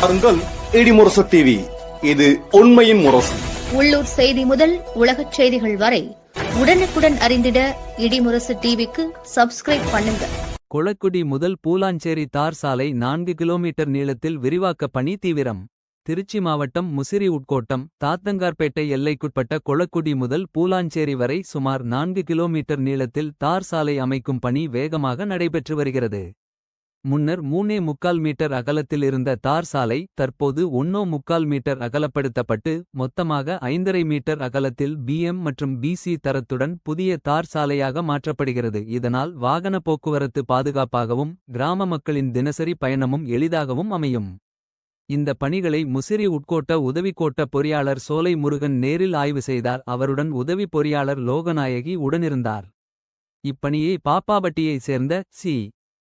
பாருங்கள் இடிமுரசு டிவி, இது உண்மையின் முரசு. உள்ளூர் செய்தி முதல் உலகச் செய்திகள் வரை உடனுக்குடன் அறிந்திட இடிமுரசு டிவிக்கு சப்ஸ்கிரைப் பண்ணுங்க. கொளக்குடி முதல் பூலாஞ்சேரி தார் சாலை 4 கிலோமீட்டர் நீளத்தில் விரிவாக்க பணி தீவிரம். திருச்சி மாவட்டம் முசிறி உட்கோட்டம் தாத்தங்கார்பேட்டை எல்லைக்குட்பட்ட கொளக்குடி முதல் பூலாஞ்சேரி வரை சுமார் 4 கிலோமீட்டர் நீளத்தில் தார் சாலை அமைக்கும் பணி வேகமாக நடைபெற்று வருகிறது. முன்னர் 3.25 மீட்டர் அகலத்தில் இருந்த தார் சாலை தற்போது 1.25 மீட்டர் அகலப்படுத்தப்பட்டு மொத்தமாக 5.5 மீட்டர் அகலத்தில் BM மற்றும் BC தரத்துடன் புதிய தார் சாலையாக மாற்றப்படுகிறது. இதனால் வாகன போக்குவரத்து பாதுகாப்பாகவும் கிராம மக்களின் தினசரி பயணமும் எளிதாகவும் அமையும். இந்த பணிகளை முசிறி உட்கோட்ட உதவி கோட்ட பொறியாளர் சோலை முருகன் நேரில் ஆய்வு செய்தார். அவருடன் உதவி பொறியாளர் லோகநாயகி உடனிருந்தார். இப்பணியை பாப்பாபட்டியை சேர்ந்த சி.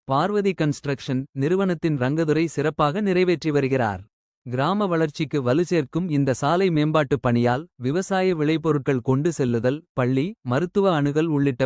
பார்வதி கன்ஸ்ட்ரக்ஷன் நிறுவனத்தின் ரங்கதுரை சிறப்பாக நிறைவேற்றி வருகிறார். கிராம வளர்ச்சிக்கு வலுசேர்க்கும் இந்த சாலை மேம்பாட்டு பணியால் விவசாய விளைபொருட்கள் கொண்டு செல்லுதல், பள்ளி, மருத்துவ அணுகல் உள்ளிட்ட